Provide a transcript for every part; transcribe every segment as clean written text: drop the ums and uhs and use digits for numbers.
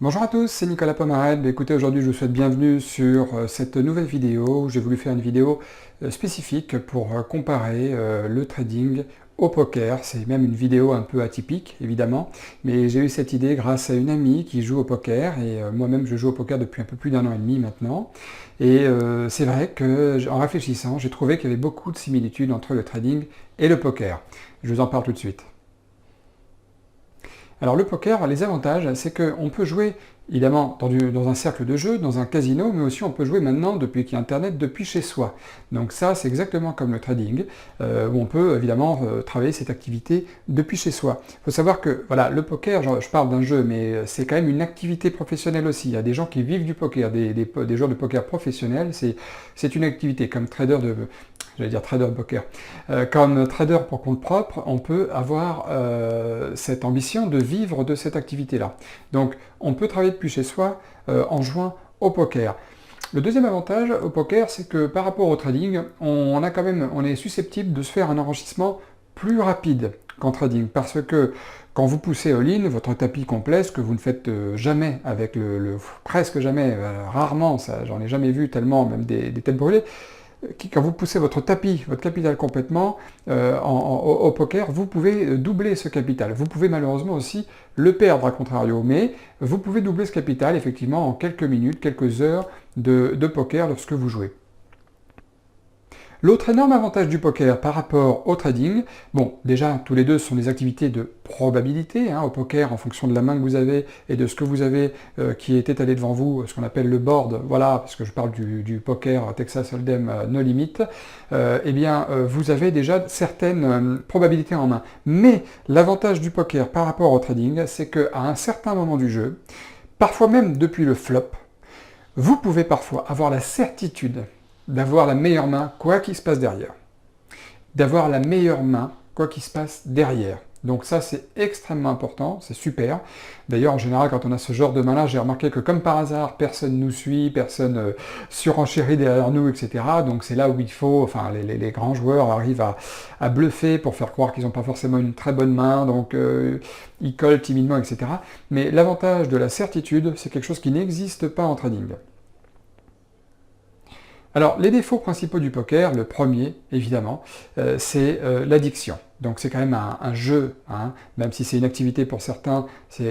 Bonjour à tous, c'est Nicolas Pomarel. Écoutez, aujourd'hui je vous souhaite bienvenue sur cette nouvelle vidéo où j'ai voulu faire une vidéo spécifique pour comparer le trading au poker. C'est même une vidéo un peu atypique, évidemment, mais j'ai eu cette idée grâce à une amie qui joue au poker, et moi-même je joue au poker depuis un peu plus d'un an et demi maintenant. Et c'est vrai que, en réfléchissant, j'ai trouvé qu'il y avait beaucoup de similitudes entre le trading et le poker. Je vous en parle tout de suite. Alors le poker, les avantages, c'est qu'on peut jouer évidemment dans un cercle de jeu, dans un casino, mais aussi on peut jouer maintenant, depuis qu'il y a Internet, depuis chez soi. Donc ça, c'est exactement comme le trading, où on peut évidemment travailler cette activité depuis chez soi. Il faut savoir que voilà, le poker, je parle d'un jeu, mais c'est quand même une activité professionnelle aussi. Il y a des gens qui vivent du poker, des joueurs de poker professionnels, c'est une activité comme trader de... J'allais dire trader de poker. Comme trader pour compte propre, on peut avoir cette ambition de vivre de cette activité-là. Donc, on peut travailler depuis chez soi en jouant au poker. Le deuxième avantage au poker, c'est que par rapport au trading, on est susceptible de se faire un enrichissement plus rapide qu'en trading, parce que quand vous poussez all-in, votre tapis complet, ce que vous ne faites jamais avec presque jamais, rarement, ça, j'en ai jamais vu tellement, même des têtes brûlées, quand vous poussez votre tapis, votre capital complètement au poker, vous pouvez doubler ce capital. Vous pouvez malheureusement aussi le perdre à contrario, mais vous pouvez doubler ce capital effectivement en quelques minutes, quelques heures de poker lorsque vous jouez. L'autre énorme avantage du poker par rapport au trading, bon, déjà, tous les deux sont des activités de probabilité, au poker, en fonction de la main que vous avez et de ce que vous avez qui est étalé devant vous, ce qu'on appelle le board, voilà, parce que je parle du poker Texas Hold'em No Limit, vous avez déjà certaines probabilités en main. Mais l'avantage du poker par rapport au trading, c'est qu'à un certain moment du jeu, parfois même depuis le flop, vous pouvez parfois avoir la certitude d'avoir la meilleure main, quoi qu'il se passe derrière. D'avoir la meilleure main, quoi qu'il se passe derrière. Donc ça, c'est extrêmement important, c'est super. D'ailleurs, en général, quand on a ce genre de main-là, j'ai remarqué que comme par hasard, personne nous suit, personne surenchérit derrière nous, etc. Donc c'est là où il faut, enfin, les grands joueurs arrivent à bluffer pour faire croire qu'ils n'ont pas forcément une très bonne main, donc ils collent timidement, etc. Mais l'avantage de la certitude, c'est quelque chose qui n'existe pas en trading. Alors, les défauts principaux du poker, le premier, évidemment, c'est l'addiction. Donc c'est quand même un jeu, même si c'est une activité pour certains,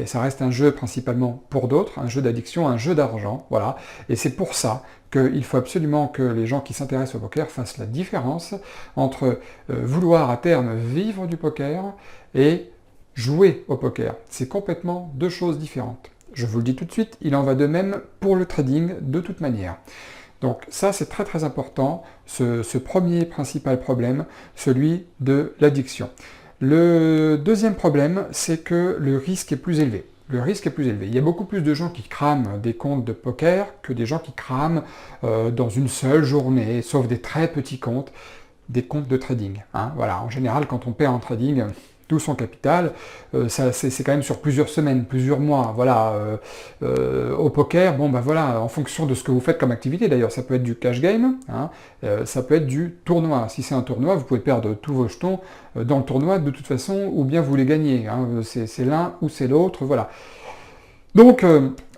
ça reste un jeu principalement pour d'autres, un jeu d'addiction, un jeu d'argent, voilà. Et c'est pour ça qu'il faut absolument que les gens qui s'intéressent au poker fassent la différence entre vouloir à terme vivre du poker et jouer au poker. C'est complètement deux choses différentes. Je vous le dis tout de suite, il en va de même pour le trading de toute manière. Donc ça, c'est très très important, ce premier principal problème, celui de l'addiction. Le deuxième problème, c'est que le risque est plus élevé. Le risque est plus élevé. Il y a beaucoup plus de gens qui crament des comptes de poker que des gens qui crament dans une seule journée, sauf des très petits comptes, des comptes de trading. Voilà, en général, quand on perd en trading, tout son capital, c'est quand même sur plusieurs semaines, plusieurs mois, voilà. Au poker, bon ben voilà, en fonction de ce que vous faites comme activité, d'ailleurs, ça peut être du cash game, ça peut être du tournoi. Si c'est un tournoi, vous pouvez perdre tous vos jetons dans le tournoi de toute façon, ou bien vous les gagnez, c'est l'un ou c'est l'autre, voilà. Donc,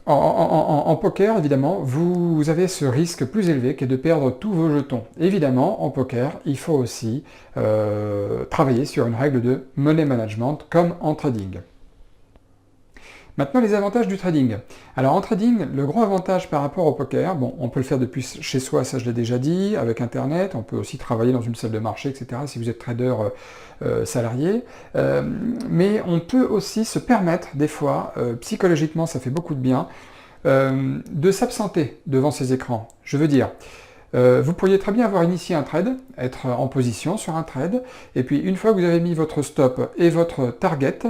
en poker, évidemment, vous avez ce risque plus élevé qui est de perdre tous vos jetons. Évidemment, en poker, il faut aussi travailler sur une règle de money management, comme en trading. Maintenant, les avantages du trading. Alors en trading, le gros avantage par rapport au poker, bon, on peut le faire depuis chez soi, ça je l'ai déjà dit, avec Internet, on peut aussi travailler dans une salle de marché, etc., si vous êtes trader salarié, mais on peut aussi se permettre, des fois, psychologiquement, ça fait beaucoup de bien, de s'absenter devant ces écrans. Je veux dire, vous pourriez très bien avoir initié un trade, être en position sur un trade, et puis une fois que vous avez mis votre stop et votre target,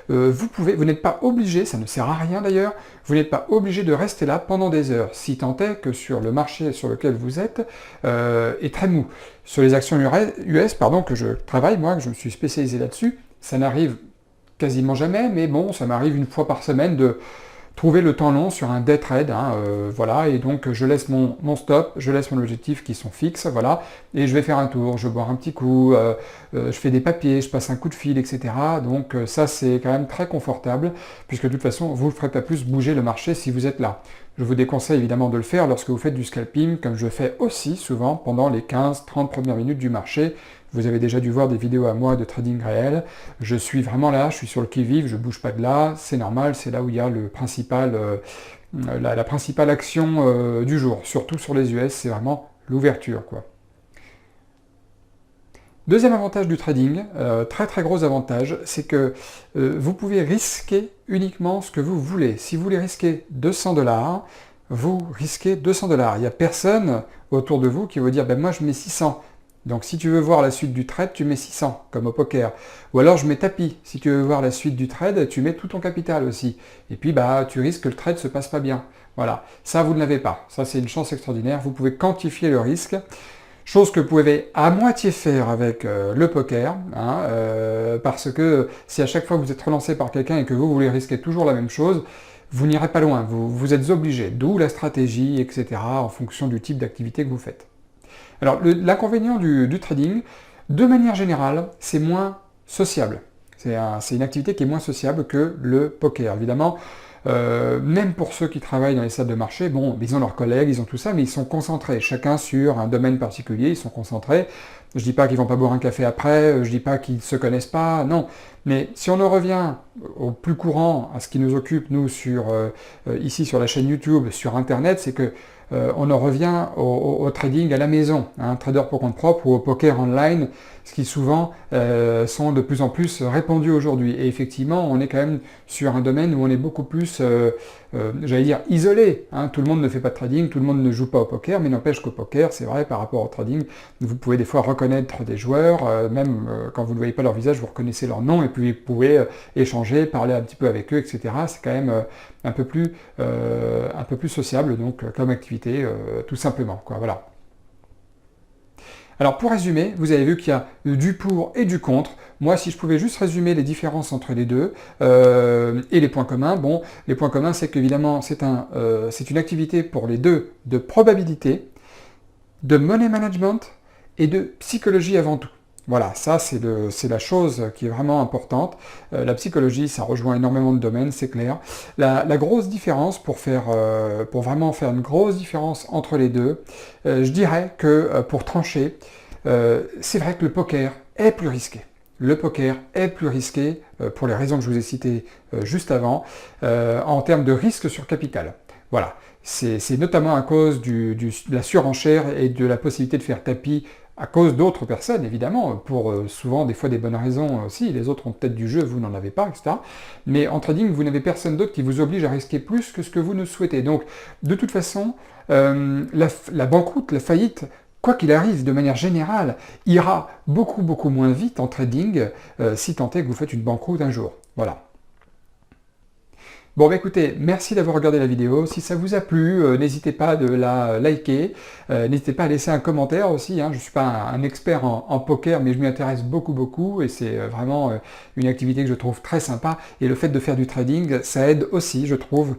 vous n'êtes pas obligé, ça ne sert à rien d'ailleurs, vous n'êtes pas obligé de rester là pendant des heures, si tant est que sur le marché sur lequel vous êtes est très mou. Sur les actions US, que je travaille, moi, que je me suis spécialisé là-dessus, ça n'arrive quasiment jamais, mais bon, ça m'arrive une fois par semaine trouver le temps long sur un day trade, voilà, et donc je laisse mon stop, je laisse mon objectif qui sont fixes, voilà, et je vais faire un tour, je bois un petit coup, je fais des papiers, je passe un coup de fil, etc. Donc ça c'est quand même très confortable, puisque de toute façon vous ne ferez pas plus bouger le marché si vous êtes là. Je vous déconseille évidemment de le faire lorsque vous faites du scalping, comme je fais aussi souvent pendant les 15-30 premières minutes du marché. Vous avez déjà dû voir des vidéos à moi de trading réel. Je suis vraiment là, je suis sur le qui-vive, je ne bouge pas de là, c'est normal, c'est là où il y a la principale action du jour. Surtout sur les US, c'est vraiment l'ouverture, quoi. Deuxième avantage du trading, très très gros avantage, c'est que vous pouvez risquer uniquement ce que vous voulez. Si vous voulez risquer 200 $, vous risquez 200 $. Il n'y a personne autour de vous qui va dire ben moi je mets 600. Donc si tu veux voir la suite du trade, tu mets 600, comme au poker. Ou alors je mets tapis. Si tu veux voir la suite du trade, tu mets tout ton capital aussi. Et puis bah tu risques que le trade se passe pas bien. Voilà, ça vous ne l'avez pas. Ça c'est une chance extraordinaire. Vous pouvez quantifier le risque. Chose que vous pouvez à moitié faire avec le poker, parce que si à chaque fois vous êtes relancé par quelqu'un et que vous voulez risquer toujours la même chose, vous n'irez pas loin, vous êtes obligé, d'où la stratégie, etc., en fonction du type d'activité que vous faites. Alors l'inconvénient du trading, de manière générale, c'est moins sociable. C'est une activité qui est moins sociable que le poker, évidemment. Même pour ceux qui travaillent dans les salles de marché, bon, ils ont leurs collègues, ils ont tout ça, mais ils sont concentrés, chacun sur un domaine particulier, ils sont concentrés. Je dis pas qu'ils vont pas boire un café après, je dis pas qu'ils ne se connaissent pas, non. Mais si on en revient au plus courant, à ce qui nous occupe, nous, ici sur la chaîne YouTube, sur Internet, c'est que on en revient au trading à la maison, trader pour compte propre ou au poker online, ce qui souvent sont de plus en plus répandus aujourd'hui. Et effectivement, on est quand même sur un domaine où on est beaucoup plus, j'allais dire, isolé. Tout le monde ne fait pas de trading, tout le monde ne joue pas au poker, mais n'empêche qu'au poker, c'est vrai, par rapport au trading, vous pouvez des fois reconnaître des joueurs, même quand vous ne voyez pas leur visage, vous reconnaissez leur nom, et puis vous pouvez échanger, parler un petit peu avec eux, etc. C'est quand même un peu plus sociable, donc comme activité, tout simplement, quoi, voilà. Alors pour résumer, vous avez vu qu'il y a du pour et du contre. Moi, si je pouvais juste résumer les différences entre les deux et les points communs, bon, les points communs, c'est qu'évidemment, c'est une activité pour les deux de probabilité, de money management et de psychologie avant tout. Voilà, ça c'est la chose qui est vraiment importante. La psychologie, ça rejoint énormément de domaines, c'est clair. La grosse différence, pour vraiment faire une grosse différence entre les deux, je dirais que pour trancher, c'est vrai que le poker est plus risqué. Le poker est plus risqué, pour les raisons que je vous ai citées juste avant, en termes de risque sur capital. Voilà, c'est notamment à cause de la surenchère et de la possibilité de faire tapis à cause d'autres personnes, évidemment, pour souvent des fois des bonnes raisons aussi, les autres ont peut-être du jeu, vous n'en avez pas, etc. Mais en trading, vous n'avez personne d'autre qui vous oblige à risquer plus que ce que vous ne souhaitez. Donc, de toute façon, la banqueroute, la faillite, quoi qu'il arrive, de manière générale, ira beaucoup, beaucoup moins vite en trading, si tant est que vous faites une banqueroute un jour. Voilà. Bon bah écoutez, merci d'avoir regardé la vidéo. Si ça vous a plu, n'hésitez pas à la liker, n'hésitez pas à laisser un commentaire aussi. Je ne suis pas un expert en poker, mais je m'y intéresse beaucoup et c'est vraiment une activité que je trouve très sympa. Et le fait de faire du trading, ça aide aussi, je trouve,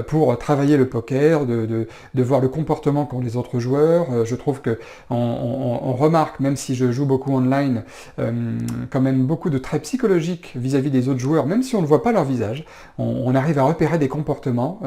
pour travailler le poker, de voir le comportement qu'ont les autres joueurs. Je trouve que on remarque, même si je joue beaucoup online, quand même beaucoup de traits psychologiques vis-à-vis des autres joueurs, même si on ne voit pas leur visage. On arrive à repérer des comportements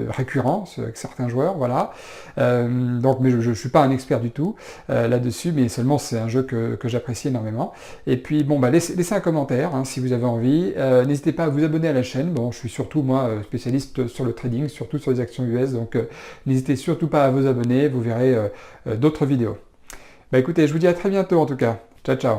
récurrents avec certains joueurs, voilà. Donc, mais je ne suis pas un expert du tout là-dessus, mais seulement c'est un jeu que j'apprécie énormément. Et puis, bon, bah, laissez un commentaire si vous avez envie. N'hésitez pas à vous abonner à la chaîne. Bon, je suis surtout, moi, spécialiste sur le trading, surtout sur les actions US, donc n'hésitez surtout pas à vous abonner, vous verrez d'autres vidéos. Bah écoutez, je vous dis à très bientôt en tout cas. Ciao, ciao.